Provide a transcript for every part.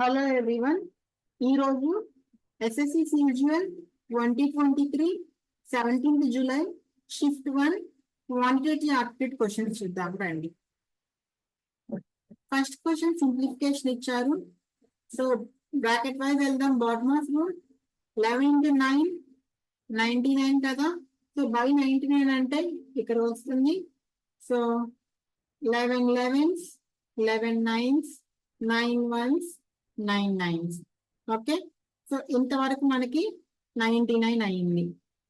Hello everyone, ఈరోజు SSC CGL 2023 17th July shift 1 quantitative aptitude questions చూద్దాం రండి. First question simplification ఇచ్చారు. So bracket wise వెళ్దాం. Bottom of rule 11 into 9 99 కదా. So by 99 అంటే ఇక్కడ వస్తుంది. So 11 11s 11 9s 9 1s 9 9s. Okay, so ఇంతవరకు మనకి 99 అయింది,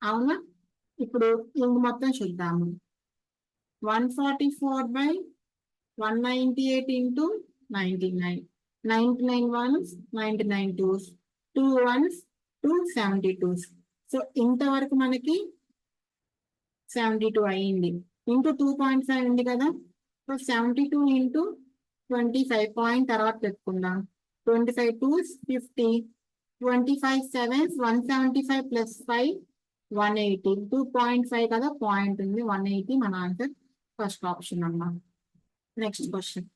అవునా? ఇప్పుడు ఇంక మొత్తం చూద్దాము. 144/198 into 99, 99 ones 99 twos, 2 ones 2 72s. So ఇంతవరకు మనకి 72 అయింది. ఇంటూ 2.5 ఉంది కదా. సో 72 into 25 పాయింట్ తర్వాత పెట్టుకుందాం. 25 2s 50, 25 7s 175 plus 5 180, 2.5 కదా, పాయింట్ ఉంది, 180 మన ఆన్సర్. ఫస్ట్ ఆప్షన్ అమ్మా. Next question.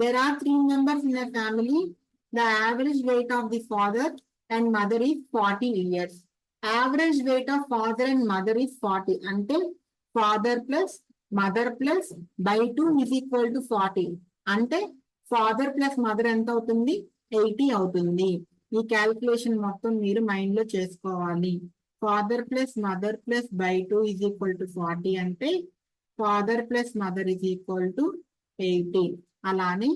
There are 3 members in a family. The average weight of the father and mother is 40 years. Average weight of father and mother is 40. అంటే father plus mother plus by 2 is equal to 40. అంటే father plus mother ఎంత అవుతుంది? 80 అవుతుంది. ఈ calculation మొత్తం మీరు mind లో చేసుకోవాలి. Father plus mother plus by 2 is equal to 40 అంటే father plus mother is equal to 80. అలానే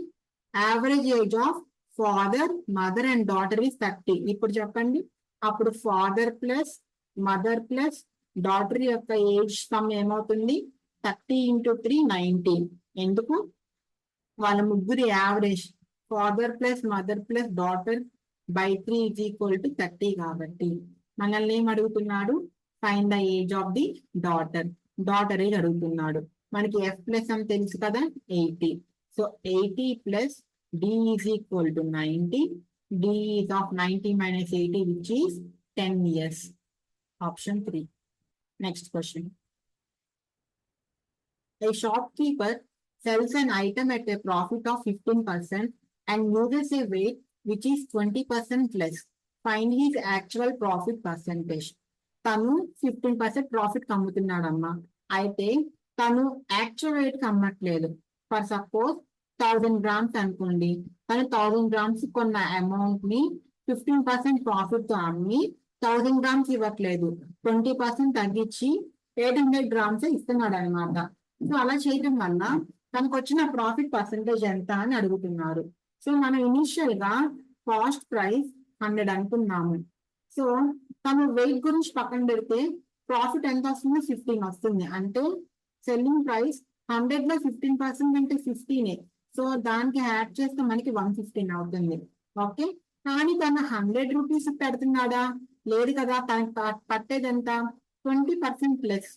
average age of father mother and daughter is 30. ఇప్పుడు చెప్పండి, అప్పుడు father plus mother plus daughter యొక్క ఏజ్ సమ్ ఏమవుతుంది? 30 into 3 90. ఎందుకు? వాళ్ళ ముగ్గురి average father plus mother plus daughter by 3 is equal to 30 కాబట్టి మనల్ని ఏం అడుగుతున్నాడు? Find the age of the daughter. Daughter age అడుగుతున్నాడు. మనకి ఎఫ్ ప్లస్ అని తెలుసు కదా, 80. So 80 plus D is equal to 90. D is of 90 minus 80 which is 10 years. Option 3. Next question. A shopkeeper sells an item at a profit of 15% and uses a weight which is 20% less. Find his actual profit percentage. తను 15% profit అమ్ముతున్నాడమ్మా. అయితే తను actual rate కి అమ్మట్లేదు. For suppose 1000 grams అనుకోండి. తను 1000 grams కొన్న amount ని 15% profit తో అమ్మి 1000 grams ఇవ్వట్లేదు, 20% తగ్గించి 800 grams ఇస్తున్నాడు అనమాట. సో అలా చేయడం వల్ల తనకు వచ్చిన ప్రాఫిట్ పర్సంటేజ్ ఎంత అని అడుగుతున్నారు. సో మనం ఇనిషియల్ గా కాస్ట్ ప్రైస్ 100 అనుకున్నాము. సో తను వెయిట్ గురించి పక్కన పెడితే ప్రాఫిట్ ఎంత వస్తుంది? 15 వస్తుంది. అంటే సెల్లింగ్ ప్రైస్ 100 లో 15% అంటే 15. సో దానికి యాడ్ చేస్తే మనకి 115 అవుతుంది. ఓకే, కానీ తను 100 రూపీస్ పెడుతున్నాడా? లేదు కదా. తనకి పట్టేది ఎంత? 20% ప్లస్.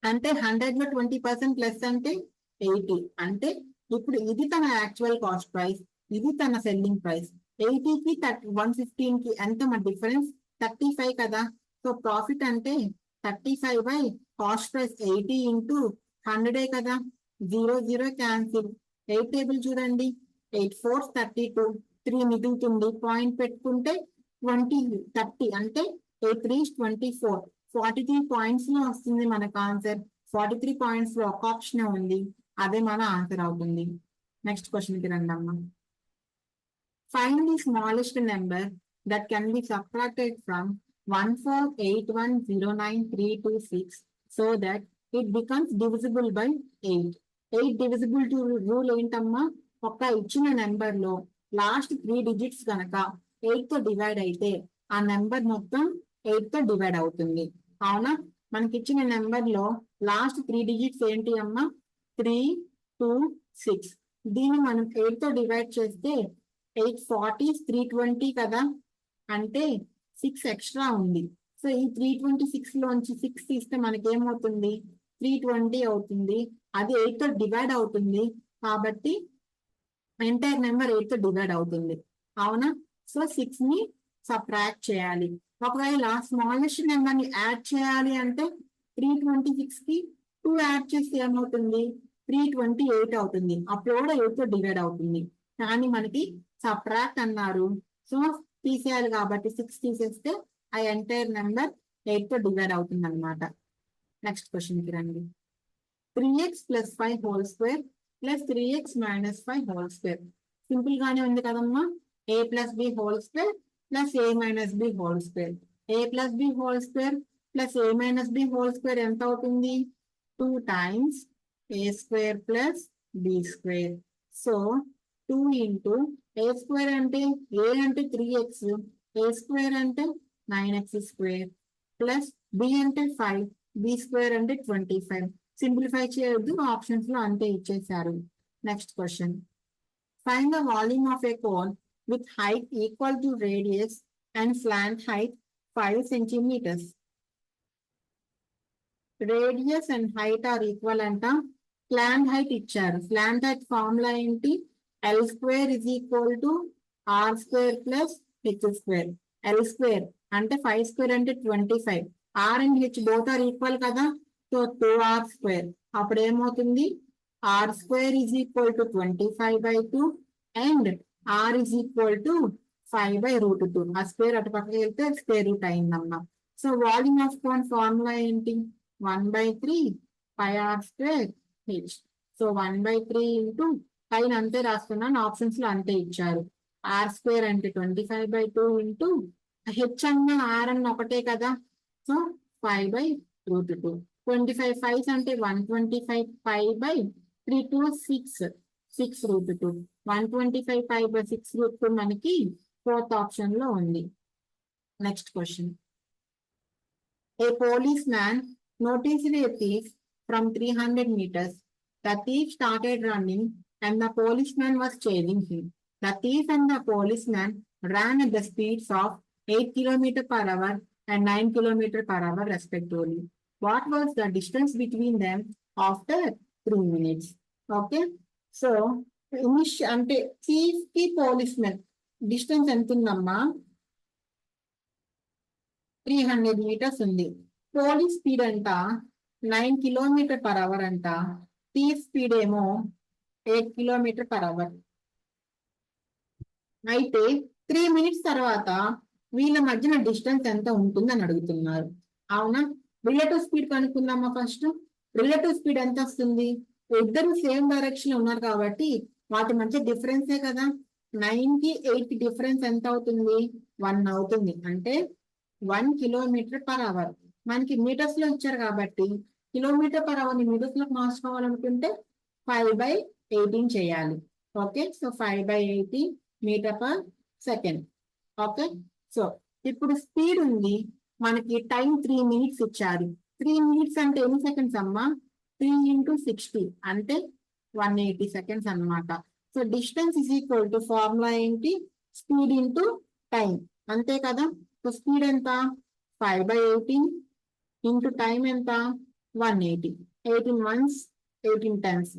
అంటే 100 లో 20% ప్లస్ అంటే 80. అంటే ఇప్పుడు ఇది తన యాక్చువల్ కాస్ట్ ప్రైస్, ఇది తన సెల్లింగ్ ప్రైస్. 80కి 115 కి ఎంత మన డిఫరెన్స్? 35 కదా. సో ప్రాఫిట్ అంటే 35 బై కాస్ట్ ప్రైస్ 80 into 100 కదా. 0 0 క్యాన్సిల్. 8 టేబుల్ చూడండి. 8 4 32, 3 మిగులుతుంది. పాయింట్ పెట్టుకుంటే 20 30 అంటే 8 3 24. 43 పాయింట్స్ లో వస్తుంది మనకు ఆన్సర్. 43 పాయింట్స్ లో ఒక ఆప్షన్ ఉంది, అదే మన ఆన్సర్ అవుతుంది. నెక్స్ట్ క్వశ్చన్ కి రండి అమ్మా. Find the smallest number that can be subtracted from 148109326 so that it becomes divisible by 8. 8 divisible to rule ఏంటమ్మా? ఒక ఇచ్చిన నెంబర్ లో లాస్ట్ 3 digits కనుక 8 తో డివైడ్ అయితే ఆ నెంబర్ మొత్తం 8 తో డివైడ్ అవుతుంది, అవునా? మనకి ఇచ్చిన నెంబర్ లో లాస్ట్ 3 digits ఏంటి అమ్మా? 3 2 6. దీన్ని మనం 8 తో డివైడ్ చేస్తే 8 40 320 కదా. అంటే 6 ఎక్స్ట్రా ఉంది. సో ఈ 326 లోంచి 6 తీస్తే మనకి ఏమవుతుంది? 320 అవుతుంది. అది 8 తో డివైడ్ అవుతుంది కాబట్టి ఎంటైర్ నెంబర్ 8 తో డివైడ్ అవుతుంది, అవునా? సో 6 ని సబ్ట్రాక్ట్ చేయాలి. ఒకవేళ స్మాలెస్ట్ నెంబర్ ని యాడ్ చేయాలి అంటే 326 కి 2 యాడ్ చేస్తే ఏమవుతుంది? 328 అవుతుంది. అప్పుడు కూడా 8 తో డివైడ్ అవుతుంది. కానీ మనకి సబ్ట్రాక్ట్ అన్నారు. సో తీసేయాలి కాబట్టి 6 తీసేస్తే ఆ ఎంటైర్ నెంబర్ 8 తో డివైడ్ అవుతుంది అనమాట. నెక్స్ట్ క్వశ్చన్ కి రండి. 3x + 5 whole square + 3x - 5 whole square. Simple గానే ఉంది కదమ్మా. a + b whole square + a - b whole square. a + b whole square + a - b whole square ఎంత అవుతుంది? 2 times a square + b square. So 2 into a square అంటే a అంటే 3x, a square అంటే 9x square plus b అంటే 5, b square అంటే 25. Simplify చేయొద్దు, options లో అంతే ఇచ్చేసారు. Next question. Find the volume of a cone with height equal to radius and slant height 5 centimeters. Radius and height are equal అంట. Slant height ఇచ్చారు. Slant height formula ఏంటి? L square is equal to R square plus H square. L square అంటే 5 square అంటే 25. R and H both are equal కదా. So 2R square. అప్పుడు ఏమవుతుంది? R square is equal to 25/2 and R is equal to 5/√2. ఆ square అటు పక్కకి వెళ్తే square root అయిందమ్మా. So volume of cone formula ఏంటి? 1/3 πr square H. So 1/3 into పైన అంతే రాస్తున్నాను, ఆప్షన్స్ లో అంతే ఇచ్చారు. ఆర్ స్క్వేర్ అంటే 25/2 ఇంటూ హెచ్ అన్న ఆర్ అన్న ఒకటే కదా. సో 5/√2. 25 5s అంటే 125 π/3 to 6 6√2. 125 π/6√2 మనకి ఫోర్త్ ఆప్షన్ లో ఉంది. Next question. A police man noticed a thief from 300 meters. The thief started running and the policeman was chasing him. The thief and the policeman ran at the speeds of 8 km/h and 9 km/h respectively. What was the distance between them after 3 minutes? Okay. So, అంటే thief కి policeman distance ఎంత ఉందమ్మా? 300 meters ఉంది. Police speed అంట 9 km/h అంట. Thief speed ఏమో 8 km/h. అయితే 3 minutes తర్వాత వీళ్ళ మధ్యన డిస్టెన్స్ ఎంత ఉంటుందని అడుగుతున్నారు. అవునా? రిలేటివ్ స్పీడ్ కనుక్కుందామా ఫస్ట్. రిలేటివ్ స్పీడ్ ఎంత వస్తుంది? ఇద్దరు సేమ్ డైరెక్షన్ లో ఉన్నారు కాబట్టి వాటి మధ్య డిఫరెన్సే కదా. 9 కి 8 కి డిఫరెన్స్ ఎంత అవుతుంది? 1 అవుతుంది. అంటే 1 km/h. మనకి మీటర్స్ లో ఇచ్చారు కాబట్టి km/h ని మీటర్స్ లో మార్చుకోవాలనుకుంటే 5/18 చేయాలి. ఓకే. సో 5/18 మీటర్/సెకండ్. ఓకే. సో ఇప్పుడు స్పీడ్ ఉంది, మనకి టైం 3 minutes ఇచ్చారు. 3 minutes అంటే ఎన్ని సెకండ్స్ అమ్మా? 3 into 60 అంటే 180 seconds అన్నమాట. So distance is equal to formula ఏంటి? స్పీడ్ ఇంటూ టైం, అంతే కదా. సో స్పీడ్ ఎంత? 5/18 ఇంటూ టైం ఎంత? 180. 18 ones 18 times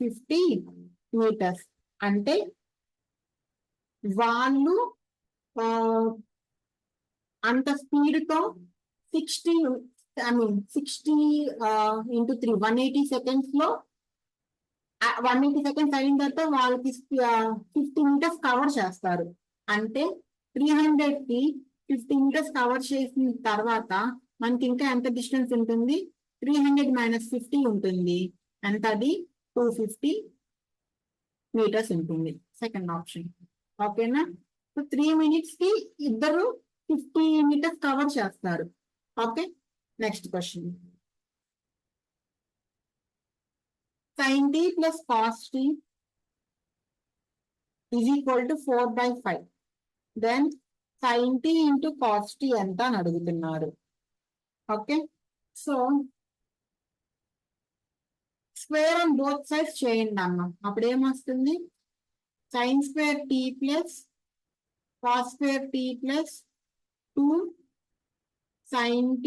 50 meters. అంటే వాళ్ళు అంత స్పీడ్ తో 60 into 3 180 seconds లో 180 seconds అయిన తర్వాత వాళ్ళకి 50 meters కవర్ చేస్తారు. అంటే 300 కి 50 meters కవర్ చేసిన తర్వాత మనకి ఇంకా ఎంత డిస్టెన్స్ ఉంటుంది? 300 - 50 ఉంటుంది. ఎంత అది? 250 meters ఉంటుంది. Second option. ఓకేనా? సో 3 minutes కి ఇద్దరు 50 meters కవర్ చేస్తారు. Okay. Next question. sin t plus cos t is equal to 4/5. Then sin t into cos t ఎంత అని అడుగుతున్నారు. Okay. So square on both sides చేయండి అమ్మ. అప్పుడు ఏమొస్తుంది? sin square t plus cos square t plus 2 sin t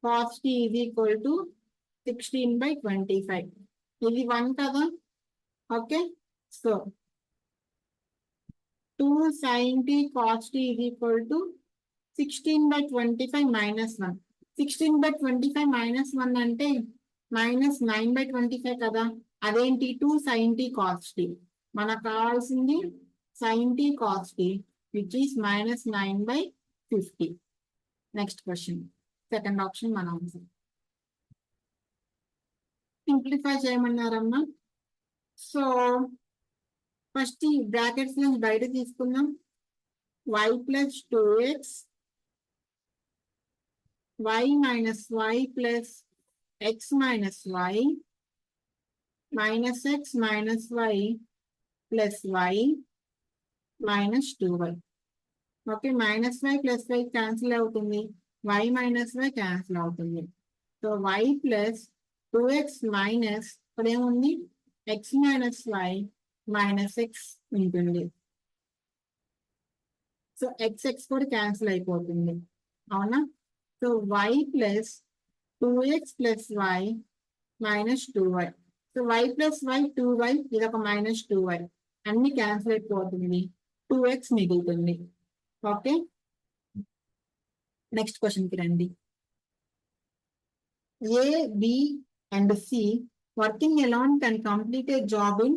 cos t is equal to 16/25. ఇది 1 కదా. Okay. So 2 sin t cos t is equal to 16/25 - 1. 16/25 - 1 అంటే -9/25 కదా. అదేంటి? 2 sin t cos t. మనకు కావాల్సింది sin t cos t, which is -9/50. Next question, second option మన answer. Simplify చేయమన్నారమ్మా. So first ఈ brackets నుంచి బయట తీసుకుందాం. y plus 2x, y minus y plus x minus y, minus x minus y plus y minus 2y. Okay, minus y plus y cancel అవుతుంది, y minus y cancel అవుతుంది. So y plus 2x minus ఇక్కడ ఏముంది x minus y minus x ఉంటుంది. So x కూడా cancel అయిపోతుంది, అవునా? So y plus 2x plus y minus 2y. So y plus y 2y, ఇది ఒక మైనస్ 2y, అన్ని క్యాన్సిల్ అయిపోతుంది, 2x మిగులుతుంది. ఓకే, నెక్స్ట్ క్వశ్చన్కి రండి. A, B and C working alone can complete a job in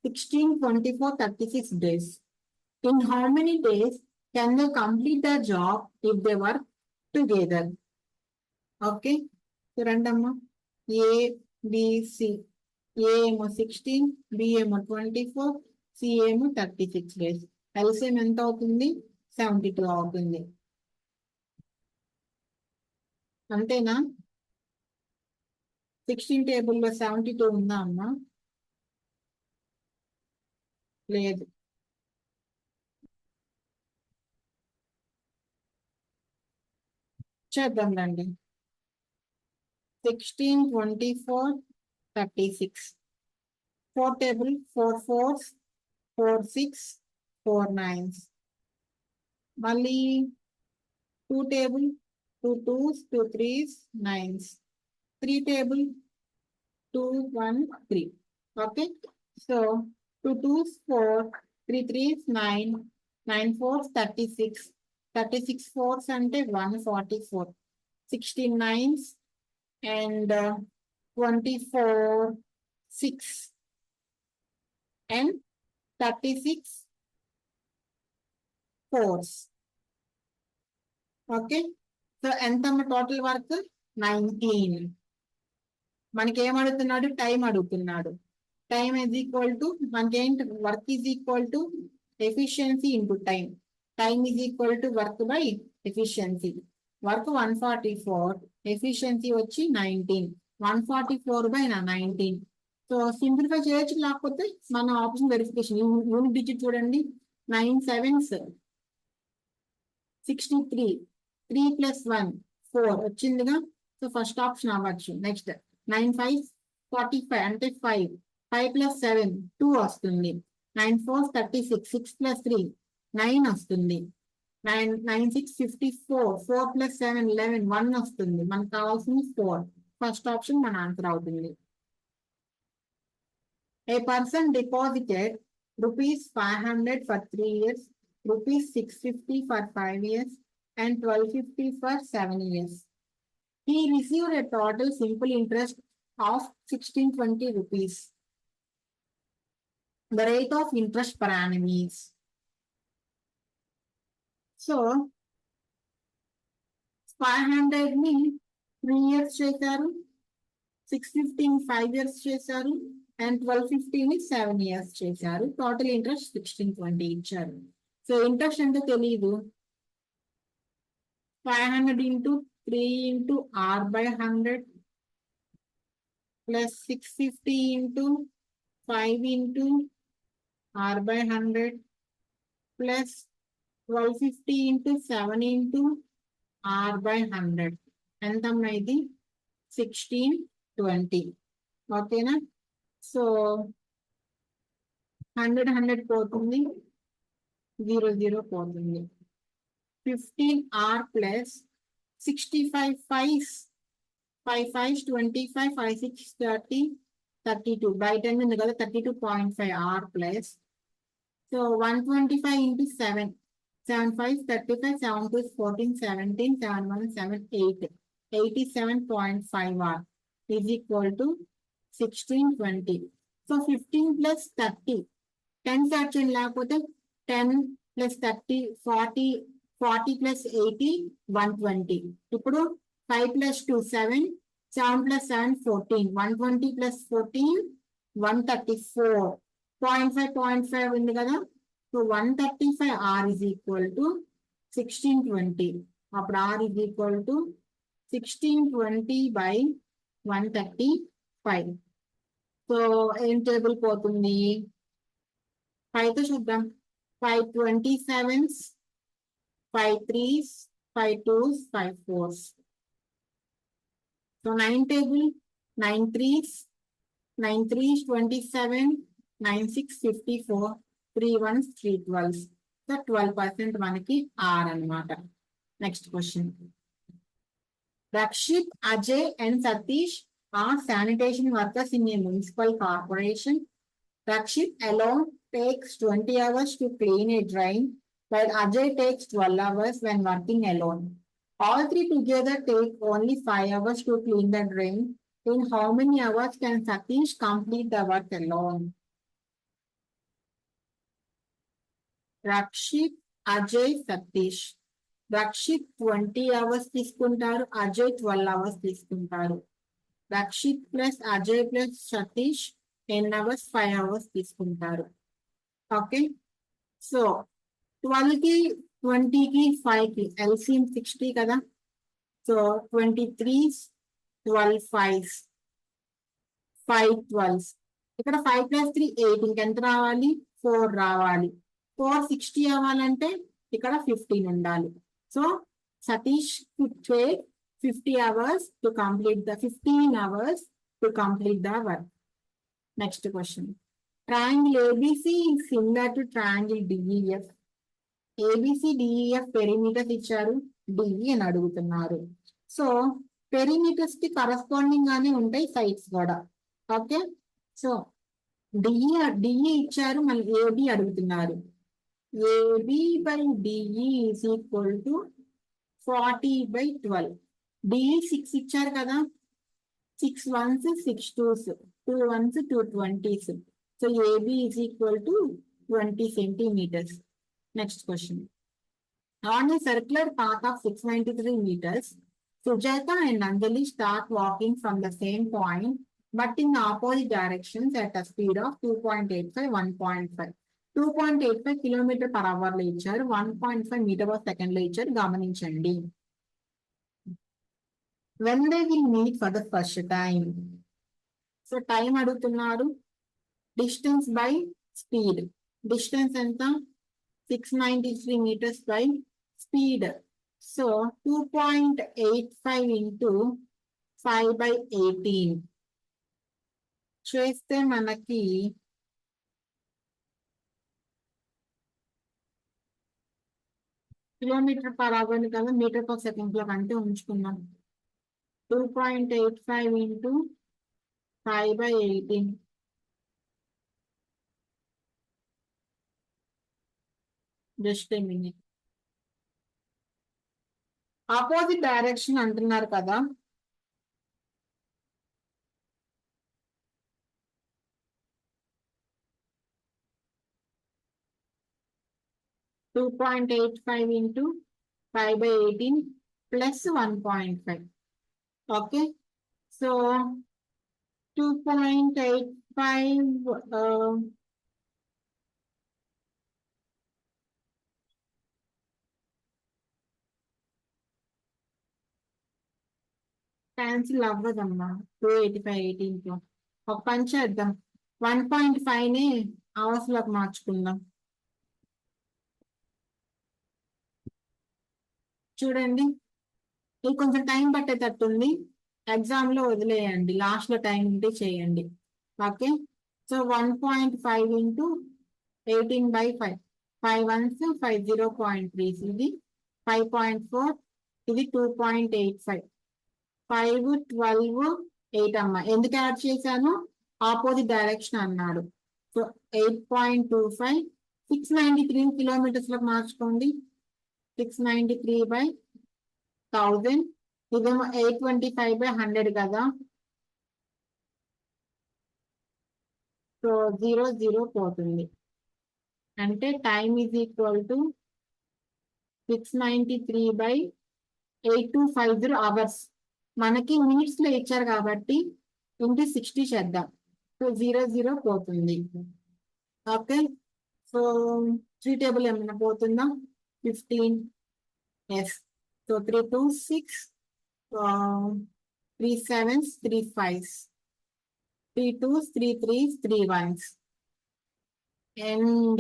16, 24, 36 days. In how many days can they complete the job if they work together? Okay, so రండమ్మా. A, B, C. A ఏమో 16, B ఏమో 24, C ఏమో 36 days. LCM ఎంత అవుతుంది? 72 అవుతుంది. అంతేనా? 16 టేబుల్లో 72 ఉందా అమ్మా? లేదు. చేద్దాం రండి. 16, 24, 36. 4 టేబుల్ 4 4s, 4 6, 4 9s. మళ్ళీ 2 table 2 2s, 2 3s, 9s. 3 table 2 1 3. Okay, so 2 2s 4, 3 3s 9, 9 4s 36, 36 4s అంటే 144, 16 9s and 24 6 and 36 4s. Okay, so ఎంత టోటల్ వర్క్? 19. మనకి ఏం అడుగుతున్నాడు? టైం అడుగుతున్నాడు. టైం ఈజ్ ఈక్వల్ టు మనకేంటి? Work is equal to efficiency into time. Time is equal to work by efficiency. Work 144, efficiency వచ్చి 19. 144/19. So simplify చేయొచ్చు, లేకపోతే మన ఆప్షన్ వెరిఫికేషన్ యూనిట్ డిజిట్ చూడండి. 9 7s 63, 3 + 1 4 వచ్చిందిగా. సో ఫస్ట్ ఆప్షన్ అవ్వచ్చు. Next 9 5 45 అంటే 5, 5 + 7 2 వస్తుంది. 9 4 36, 6 + 3 9 వస్తుంది. 9 9 6 54, 4 + 7 11 1 వస్తుంది. మనకు కావాల్సింది 4. ఫస్ట్ ఆప్షన్ మన ఆన్సర్ అవుతుంది. A person deposited ₹500 for 3 years, ₹650 for 5 years, and $1250 for 7 years. He received a total simple interest of 1620 rupees. The rate of interest per annum is. So 500 ni 3 years చేశారు, 650 5 years చేశారు, and 1250 7 years చేశారు. Total interest 1620 ఇచ్చారు. So interest అంటే తెలియదు. 500 into 3 into R/100 plus 650 into 5 into R/100 plus 1250 into 7 into R/100. ఎంతమ్మా ఇది? 1620. ఓకేనా? So 100 100 పోతుంది, 0 0 పోతుంది. 15R plus 65 5s, 5 5s 25, 5 6 30, 32. బయట ఉంది కదా 32.5R plus. So 125 into 7, 7 5 35, 7 2 14, 17, 7 1 7 8, 87.5R is equal to 1620. So 15 plus 30, 10 start చేయండి, లేకపోతే 10 + 30 40 40 + 80 120. ఇప్పుడు 5 + 2 7 7 + 7 14 120 + 14 134 0.5 0.5 ఉంది కదా. So 135 R is equal to 1620. అప్పుడు R is equal to 1620 by 135. So ఏం టేబుల్ పోతుంది? 5తో చూద్దాం. 5 27s, 5 3s, 5 2s, 5 4s. So 9 table, 9 3s, 9 3s 27, 9 6 54, 3 1s 3 12s. So 12% మనకి R అన్నమాట. Next question. Rakshit, Ajay and Satish are sanitation workers in a municipal corporation. Rakshit alone takes 20 hours to clean a drain, while Ajay takes 12 hours when working alone. All three together take only 5 hours to clean the drain. In how many hours can Satish complete the work alone? Rakshit, Ajay, Satish. Rakshit 20 hours తీసుకుంటారు, Ajay 12 hours తీసుకుంటారు. Rakshit plus Ajay plus Satish 10 hours 5 hours తీసుకుంటారు. Okay, so 12 కి 20 కి 5 కి LCM 60 కదా. So 23 12 5s 5 12s. ఇక్కడ 5 + 3 8, ఇంకెంత రావాలి? 4 రావాలి. 4 60 అవ్వాలంటే ఇక్కడ 15 ఉండాలి. So Satish could take 50 hours to complete the 15 hours to complete the work. Next question. Triangle ABC is similar to triangle DEF. ABC DEF perimeters ఇచ్చారు, DE అని అడుగుతున్నారు. సో పెరిమీటర్స్ కి కరస్పాండింగ్ గానే ఉంటాయి సైడ్స్ కూడా. ఓకే, సో డిఈ ఇచ్చారు, మళ్ళీ AB అడుగుతున్నారు. AB by DE is equal to 40/12. DE 6 ఇచ్చారు కదా. 6 1s 6 2s, 2 1s 2 20s. So AB is equal to 20 centimeters. Next question. On a circular path of 693 meters, Sujata and Anjali start walking from the same point, but in opposite directions at a speed of 2.85, 1.5. 2.85 km/h లో ఇచ్చారు, 1.5 m/s లో ఇచ్చారు. గమనించండి. When they will meet for the first time. So time అడుగుతున్నారు, distance by speed. Distance ఎంత? 693 meters by speed. So 2.85 into 5/18 చేస్తే మనకి km/h కదా, m/s లో కంటే ఉంచుకున్నాం. 2.85 into 5/18. Just a minute. Opposite direction అంటున్నారు కదా. To 2.85 into 5/18 plus 1.5. Okay, so 2.85 cancel అవ్వదమ్మా. 285 18తో ఒక పని చేద్దాం, 1.5ని అవర్స్ లోకి మార్చుకుందాం. చూడండి, ఇది కొంచెం టైం పట్టేటట్టుంది. ఎగ్జామ్ లో వదిలేయండి, లాస్ట్ లో టైం ఉంటే చేయండి. Okay, so 1.5 into 18/5. 5 1s 5 0.3, ఇది 5.4, ఇది 2.85. 5 12 8 అమ్మ. ఎందుకు యాడ్ చేశాను? ఆపోజిట్ డైరెక్షన్ అన్నాడు. సో 8.25 693 kilometers లో మార్చుకోండి. 693/1000. ఇదేమో 825/100 కదా. సో 0 0 పోతుంది. అంటే time is equal to 693/8250 hours. మనకి మినిట్స్ లో ఇచ్చారు కాబట్టి ఇంటూ 60 చేద్దాం. సో 0 పోతుంది. ఓకే, సో 3 టేబుల్ ఏమైనా పోతుందా? 15. Yes. So 3 2 6, 3 7s, 3 5s, 3 2s, 3 3s, 3 1s. And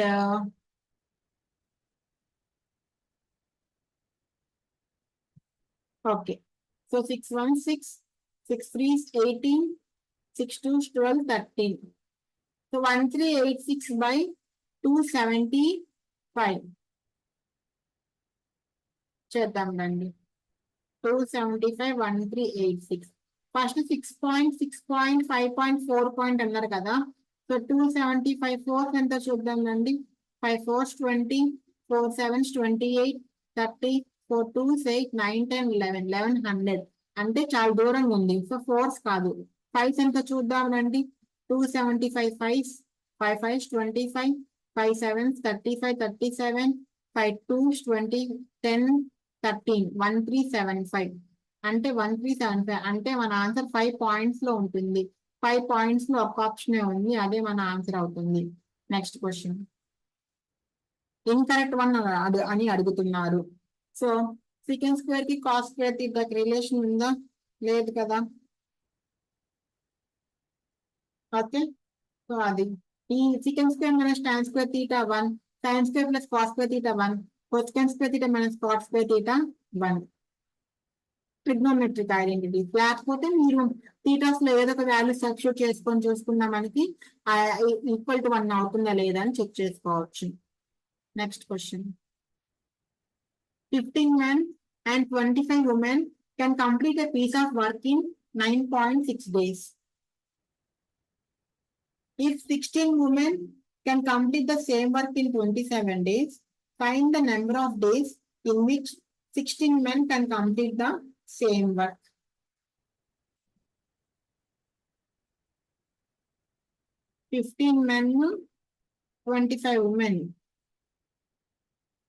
okay, so 6 1 6, 6 3s 18, 6 2s 12, 13. So 1386/275 చేద్దాం రండి. 275 1386. ఫస్ట్ 6.6.5.4 పాయింట్ అన్నారు కదా. సో 275 4 ఎంత చూద్దాం రండి. 5 4s 20, 4 7s 28, 30, 4 2s 8, 9 10 11, 1100. అంటే చాలా దూరంగా ఉంది. సో 4s కాదు. 5s ఎంత చూద్దాం రండి. 275 5s, 5 5s 25, 5 7s 35, 37, 5 2s 20, 10, 13, 1375. అంటే 1375 అంటే మన ఆన్సర్ 5 పాయింట్స్ లో ఉంటుంది. 5 పాయింట్స్ లో ఒక ఆప్షనే ఉంది, అదే మన ఆన్సర్ అవుతుంది. Next question. ఇన్కరెక్ట్ వన్ అని అడుగుతున్నారు. సో సెకండ్ స్క్వేర్ కి కాస్ స్క్వేర్ తీటాకి రిలేషన్ ఉందా? లేదు కదా. ఓకే, సో అది ఈ second square minus tan square theta 1, sin square plus cos square theta 1, cosecant square theta minus cot square theta 1. Trigonometric identity. లేకపోతే మీరు థీటాస్ లో ఏదో ఒక వాల్యూ సబ్స్టిట్యూట్ చేసుకొని చూసుకున్నా మనకి ఈక్వల్ టు 1 అవుతుందా లేదా అని చెక్ చేసుకోవచ్చు. Next question. 15 men and 25 women can complete a piece of work in 9.6 days. If 16 women can complete the same work in 27 days, find the number of days in which 16 men can complete the same work. 15 men, 25 women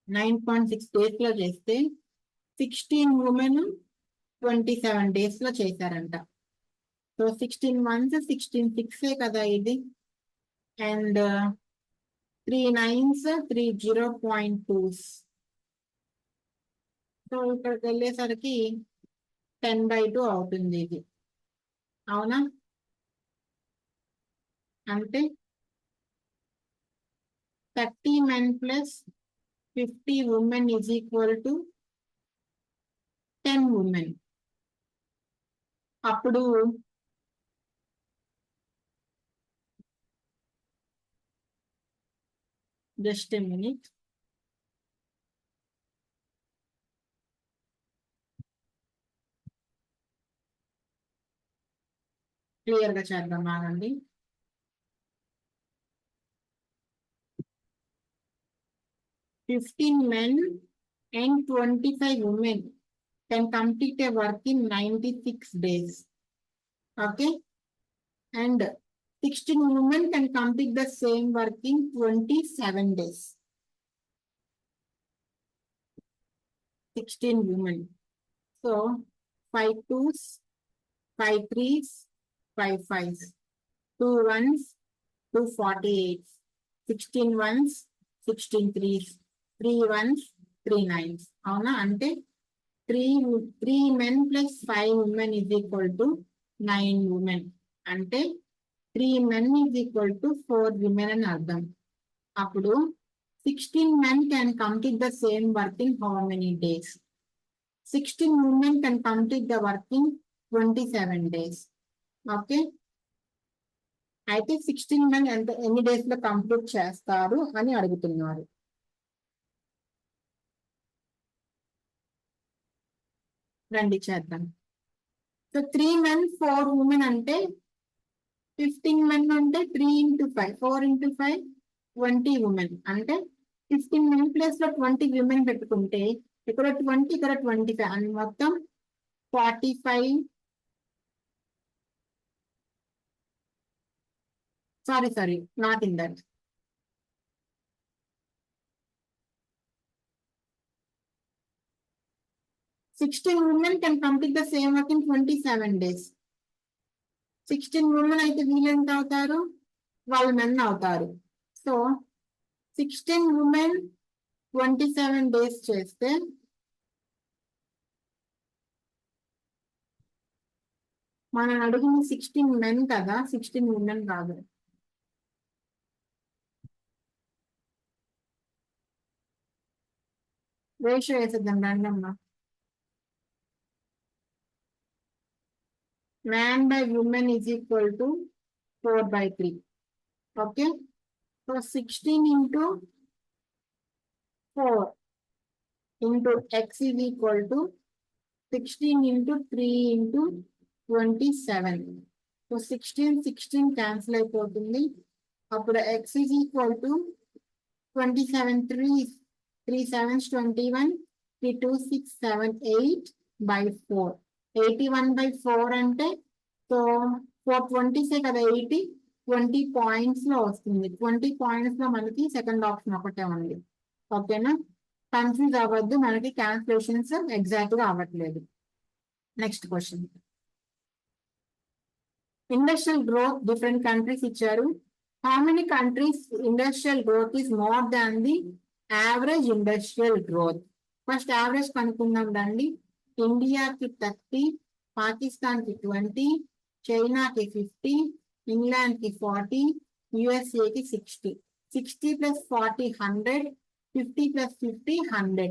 9.6 days లో చేస్తే 16 women 27 days లో చేశారంట. So 16 months 16 6 కదా ఇది. And 3 9s 3 0.2s. So ఇక్కడికి వెళ్ళేసరికి 10/2 అవుతుంది ఇది. అవునా? అంటే 30 men plus 50 women is equal to 10 women. అప్పుడు జస్ట్ ఎ మినిట్. క్లియర్ గా చేద్దాం ఆగండి. "15 men and 25 women can complete a work in 96 days. Okay, and 16 women can complete the same work in 27 days. 16 women. So 5 2s, 5 3s, 5 5s, 2 1s, 2 48s, 16 1s, 16 3s, 3 1s, 3 9s. అవునా? అంటే 3 men plus 5 women is equal to 9 women. అంటే 3 men is equal to 4 women అని అర్థం. అప్పుడు 16 men can complete the same work in how many days? 16 women can complete the work in 27 days. Okay, అయితే 16 men ఎన్ని days లో complete చేస్తారు అని అడుగుతున్నారు. రండి చేద్దాం. సో 3 men 4 women అంటే 15 men అంటే 3 into 5, 4 into 5, 20 women. అంటే 15 men ప్లేస్ లో 20 women పెట్టుకుంటే ఇక్కడ 20 ఇక్కడ 25 అని మొత్తం 45. Sorry not in that. 16 women can complete the same work in 27 days. 16 women అయితే వీళ్ళు ఎంత అవుతారు, 12 men అవుతారు. సో 16 women 27 days చేస్తే మనం అడిగింది 16 men కదా, 16 women కాదు. రేషియో వేసేద్దాం రండమ్మా. Man by woman is equal to 4/3. Okay. So 16 into 4 into x is equal to 16 into 3 into 27. So 16 cancel అయిపోతుంది. అప్పుడు x is equal to 27 3 7s 21 3 2 6 7 8 by 4. 81/4 అంటే సో 420 కదా 80, 20 points లో వస్తుంది. 20 points లో మనకి సెకండ్ ఆప్షన్ ఒకటే ఉంది. ఓకేనా, కన్ఫ్యూజ్ అవ్వద్దు, మనకి క్యాన్సిలేషన్స్ ఎగ్జాక్ట్ గా అవ్వట్లేదు. Next question, industrial growth different countries ఇచ్చారు. How many countries industrial growth is more than the average industrial growth? First average కనుక్కుందాం రండి. ఇండియాకి 30, పాకిస్తాన్కి 20, చైనాకి 50, ఇంగ్లాండ్కి 40, యుఎస్ఏకి 60. 60 + 40 100, 50 + 50 100,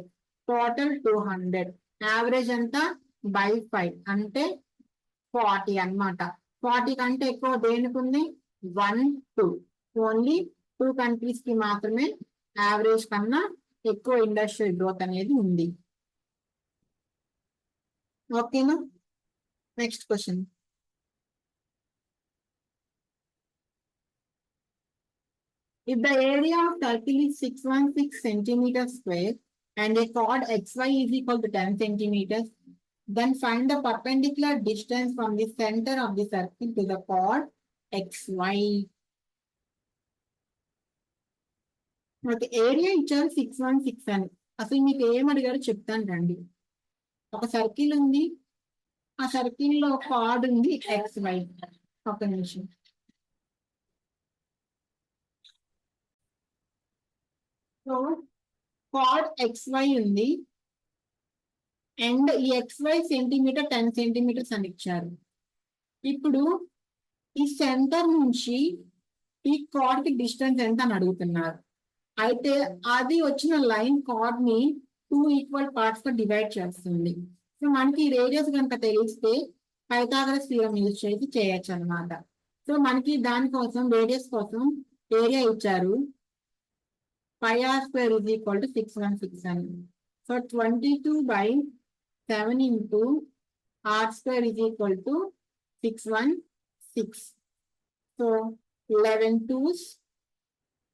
టోటల్ 200. యావరేజ్ అంతా by 5 అంటే 40 అన్నమాట. 40 కంటే ఎక్కువ దేనికి ఉంది? 1 2. ఓన్లీ 2 కంట్రీస్ కి మాత్రమే యావరేజ్ కన్నా ఎక్కువ ఇండస్ట్రియల్ గ్రోత్ అనేది ఉంది. ఓకేనా, next question, if the area of circle is 616 centimeters square and a chord xy is equal to 10 centimeters, then find the perpendicular distance from the center of the circle to the chord xy. Okay, area ఇచ్చారు 616 అని. అసలు మీకు ఏం అడిగారో చెప్తాను రండి. ఒక circle ఉంది, ఆ సర్కిల్ లో కార్డ్ ఉంది XY. ఒక నిమిషం. సో కార్డ్ XY ఉంది అండ్ ఈ XY సెంటీమీటర్ 10 సెంటీమీటర్స్ అని ఇచ్చారు. ఇప్పుడు ఈ సెంటర్ నుంచి ఈ కార్డ్ కి డిస్టెన్స్ ఎంత అని అడుగుతున్నారు. అయితే అది వచ్చిన లైన్ కార్డ్ ని 2 ఈక్వల్ పార్ట్స్ గా డివైడ్ చేస్తుంది. సో మనకి రేడియస్ కనుక తెలిస్తే పైథాగరస్ థీరం యూజ్ చేసి చేయొచ్చు అనమాట. సో మనకి దానికోసం రేడియస్ కోసం ఏరియా ఇచ్చారు, πr² is equal to 616 అని. So 22/7 into r² is equal to 616. So 11 2s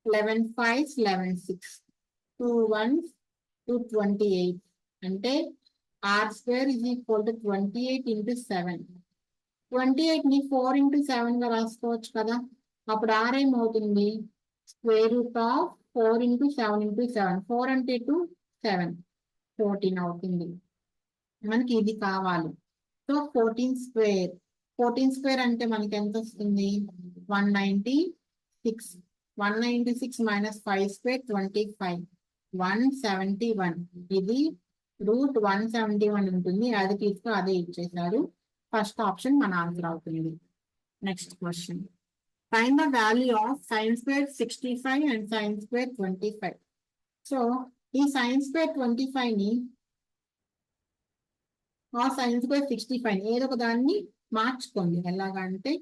11 5s 11 6 2 1s 228 అంటే r² is equal to 28 into 7. 28 ని 4 into 7 గా రాసుకోవచ్చు కదా. అప్పుడు r ఏమవుతుంది? √4 into 7 into 7. 4 అంటే 2 7 14 అవుతుంది. మనకి ఇది కావాలి. సో 14² అంటే మనకి ఎంత వస్తుంది? 196. 196 minus 5² 25. 171. ఇది √171 ఉంటుంది. అది తీసుకు అదే ఇచ్చేసారు. ఫస్ట్ ఆప్షన్ మన ఆన్సర్ అవుతుంది. Next question, find the value of sin² 65 and sin² 25. So ఈ sin² 25 ని ఆ sin² 65 ఏదో ఒక దాన్ని మార్చుకోండి. ఎలాగంటే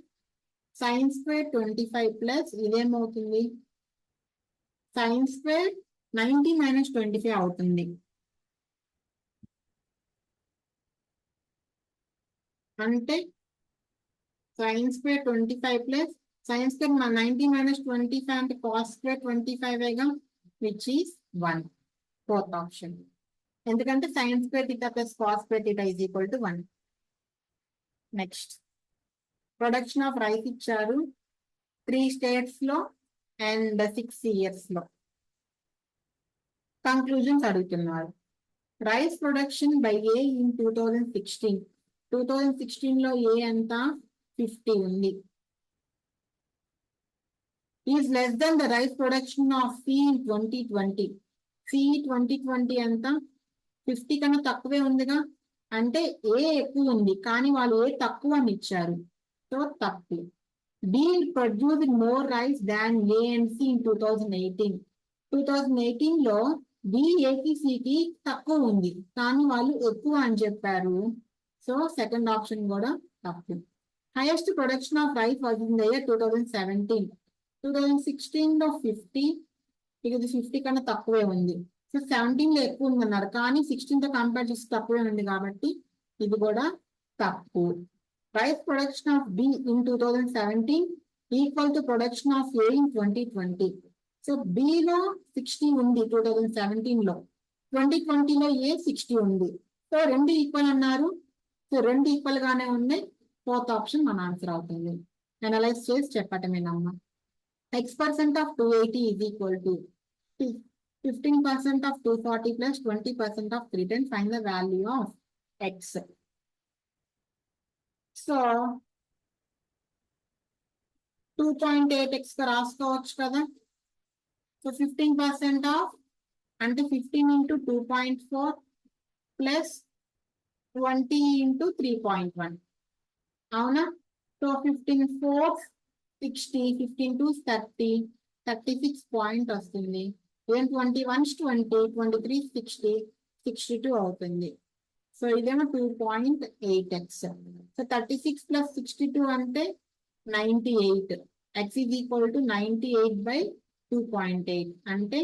sin² 25 ప్లస్ ఇదేమవుతుంది? sin² 90 - 25 అవుతుంది. అంటే sin² 25 ప్లస్ sin² 90 - 25 అంటే cos² 25 which is 1. Fourth option, ఎందుకంటే sin² θ plus cos² θ is equal to 1. Next, production of rice ఇచ్చారు 3 states లో అండ్ 6 years లో. కంక్లూజన్స్ అడుగుతున్నారు. Rice production by A in 2016. 2016 లో ఏ ఎంత 50 ఉంది. Is less than the rice production of C in 2020. C 2020 ఎంత 50 కన్నా తక్కువే ఉందిగా, అంటే ఏ ఎక్కువ ఉంది కానీ వాళ్ళు ఏ తక్కువ అని ఇచ్చారు, సో తప్పు. B produce more rice than A and C in 2018. 2018 లో బి ఏకి సికి తక్కువ ఉంది కానీ వాళ్ళు ఎక్కువ అని చెప్పారు, సో సెకండ్ ఆప్షన్ కూడా తప్పు. Highest production of rice was in the year 2017. 2016 లో 50, ఇది 50 కన్నా తక్కువే ఉంది, సో 17 లో ఎక్కువ ఉందన్నారు కానీ 16 తో కంపేర్ చేసి తక్కువే ఉంది కాబట్టి ఇది కూడా తప్పు. Rice production of be in 2017 equal to production of A in 2020. So below 60 ఉంది 2017 లో, 2020 లో ఏ 60 ఉంది, సో రెండు ఈక్వల్ అన్నారు, సో రెండు ఈక్వల్ గానే ఉన్నాయి, ఫోర్త్ ఆప్షన్ మన ఆన్సర్ అవుతుంది. అనలైజ్ చేసి చెప్పటమేనమ్మా. X% of 280 is equal to 15% of 240 plus 20% of 310. Find the value of X. So 2.8x రాసుకోవచ్చు కదా. సో 15% of అంటే 15 into 2.4 plus 20 into 3.1 అవునా. సో 15 4 60, 15 2 30, 36 పాయింట్ వస్తుంది. 21 20, 23 60, 62 అవుతుంది. సో ఇదేమో 2.8x. సో 36 plus 62 అంటే 98. x is equal to 98 by 2.8 అంటే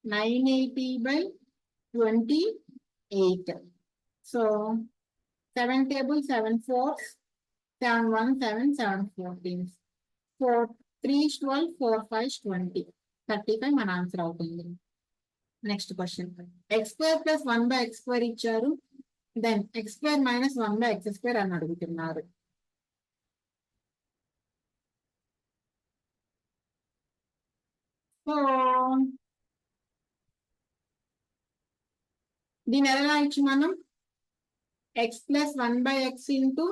980 by 28. So 7 table 7 4s, 7 1 7 7 14. 4 3 12 4 5 20, 35 మన ఆన్సర్ అవుతుంది. Next question, x square plus 1 by x square ఇచ్చారు, then x square minus 1 by x square అని అడుగుతున్నారు. సో దీని ఎలా రాయొచ్చు మనం, x plus 1 by x into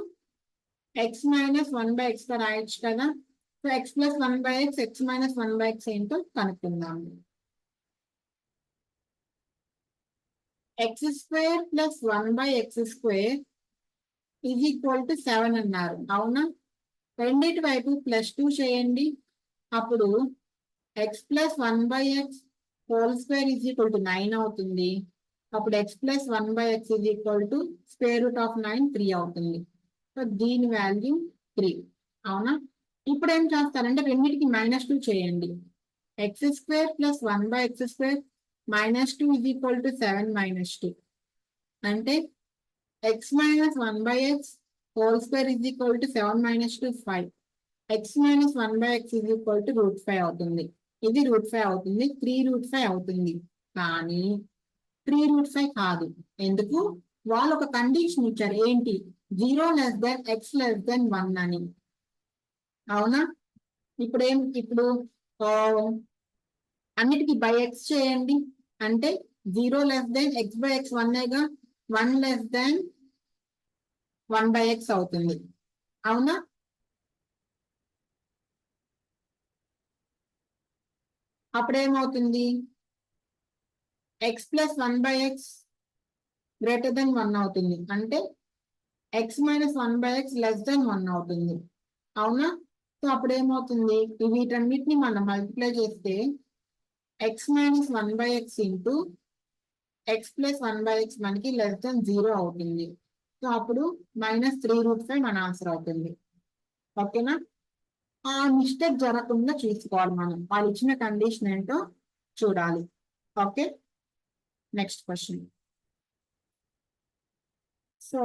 x minus 1 by x రాయొచ్చు కదా. So x plus 1 by x, x minus 1 by x ఏంటో కనుక్కుందాము. X square plus 1 by x square is equal to 7 అన్నారు, అవునా. రెండింటి వైపు +2 చేయండి, అప్పుడు x plus 1 by x whole square is equal to 9 అవుతుంది. అప్పుడు x plus 1 by x is equal to square root of 9 3 అవుతుంది. సో దీని వాల్యూ 3, అవునా. ఇప్పుడు ఏం చేస్తారంటే రెండింటికి -2 చేయండి. X square plus 1 by x square -2 is equal to 7 -2 అంటే x minus 1 by x whole square is equal to 7 -2 5. X minus 1 by x is equal to √5 అవుతుంది. ఇది √5 అవుతుంది, 3√5 అవుతుంది. కానీ 3√5 కాదు, ఎందుకు, వాళ్ళు ఒక కండిషన్ ఇచ్చారు, ఏంటి, 0 less than x less than 1 అని, అవునా. ఇప్పుడు అన్నిటికీ బై ఎక్స్ చేయండి, అంటే 0 less than x by x 1ఏగా, 1 less than 1 by x అవుతుంది, అవునా. అప్పుడేమవుతుంది, x plus 1 by x greater than 1 అవుతుంది, అంటే x minus 1 by x less than 1 అవుతుంది, అవునా. సో అప్పుడేమవుతుంది, వీటన్నిటిని మనం మల్టిప్లై చేస్తే x minus 1 by x into x plus 1 by x మనకి లెస్ దెన్ 0 అవుతుంది. సో అప్పుడు -3√5 మన ఆన్సర్ అవుతుంది, ఓకేనా. ఆ మిస్టేక్ జరగకుండా చూసుకోవాలి మనం, వాళ్ళు ఇచ్చిన కండిషన్ ఏంటో చూడాలి. Okay, next question. So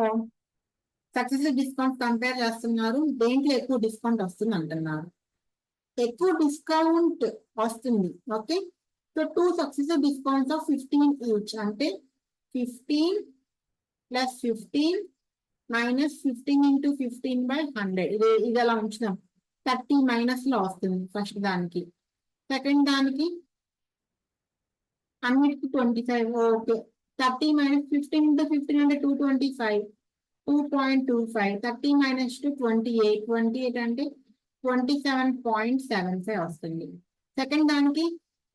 successive discount compare చేస్తున్నారు, దేంట్లో ఎక్కువ డిస్కౌంట్ వస్తుంది అంటున్నారు. ఎక్కువ డిస్కౌంట్ వస్తుంది, okay. So 2 successive discounts of 15 each అంటే 15 + 15 -15 into 15 by 100. ఇది అలా ఉంచుదాం, 30 మైనస్ లో వస్తుంది ఫస్ట్ దానికి. సెకండ్ దానికి అన్నిటికీ 25, ఓకే. 30 minus 15 into 15 అంటే 225. 2.25. 30 minus 2 28. 28 అంటే 27.75 వస్తుంది. సెకండ్ దానికి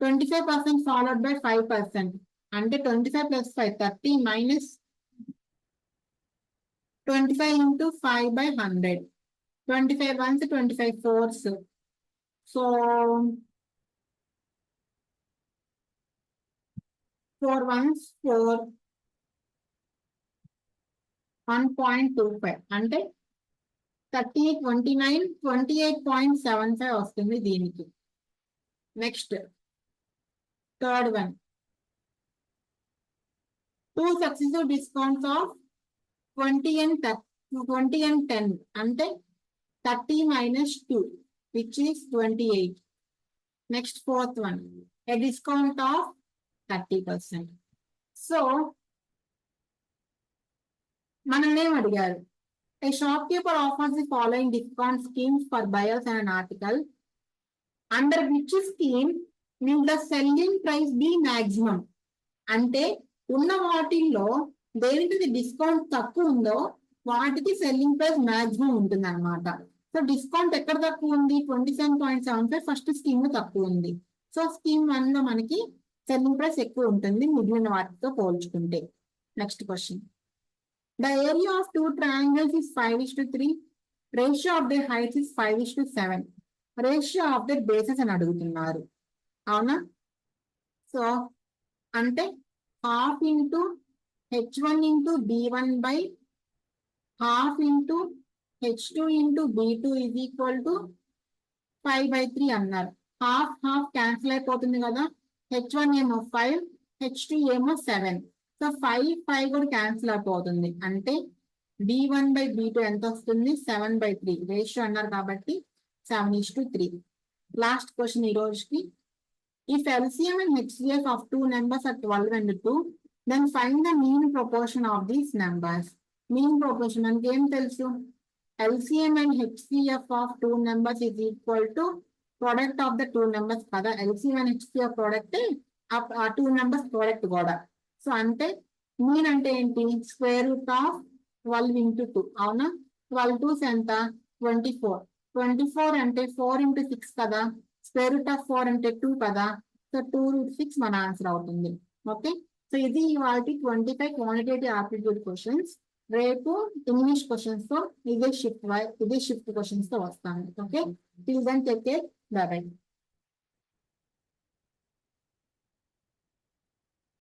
25% ఫాలోడ్ బై 5%. అంటే 25 plus 5 30 minus 25 into 5 by 100. 25 ones 25 fours. So 4 ones 4. 1.25 అంటే 30 29 28.75 వస్తుంది దీనికి. Next third one, 2 successive discounts of 20 and 10 అంటే 30 minus 2 which is 28. Next fourth one, a discount of 30%. So మనల్ని ఏం అడిగారు? A shopkeeper offers the following discount schemes for buyers and an article. Under which scheme will the selling price be maximum? అంటే ఉన్న వాటిల్లో దేనికి discount తక్కువ ఉందో వాటికి సెల్లింగ్ ప్రైస్ మాక్సిమం ఉంటుంది అనమాట. సో డిస్కౌంట్ ఎక్కడ తక్కువ ఉంది? 27.75 ఫస్ట్ స్కీమ్ తక్కువ ఉంది. సో స్కీమ్ 1 లో మనకి సెల్లింగ్ ప్రైస్ ఎక్కువ ఉంటుంది మిగిలిన వాటితో పోల్చుకుంటే. Next question, the area of 2 triangles is 5:3. Ratio of their heights is 5:7. Ratio of their bases అని అడుగుతున్నారు. అవునా? సో అంటే half into h1 into b1 by half into h2 into b2 is equal to 5/3 అన్నారు. Half half cancel అయిపోతుంది కదా. h1 ఏమో 5, h2 ఏమో 7. So 5 కూడా క్యాన్సిల్ అయిపోతుంది. అంటే b1 by b2 ఎంత వస్తుంది? 7/3. రేషియో అన్నారు కాబట్టి 7:3. లాస్ట్ క్వశ్చన్ ఈ రోజుకి, if LCM and HCF of 2 numbers are 12 and 2, then find the mean proportion of these numbers. Mean proportion మనకి ఏం తెలుసు? LCM and HCF of 2 numbers is equal to product of the 2 numbers కదా. LCM and HCF product ఆ 2 numbers product కూడా. So అంటే mean అంటే ఏంటి? Square root of 12 into 2. అవునా? 12 2s ఎంత? 24. 24 అంటే 4 into 6 కదా. స్క్వేర్ రూట్ ఆఫ్ 4 అంటే 2 కదా. సో 2√6 మన ఆన్సర్ అవుతుంది. ఓకే, సో ఇది వాటి 25 క్వాంటిటేటివ్ ఆప్టిట్యూడ్ క్వశ్చన్స్. రేపు ఇంగ్లీష్ క్వశ్చన్స్ తో ఇదే షిఫ్ట్ క్వశ్చన్స్ తో వస్తాను. Okay, till then take care, bye by.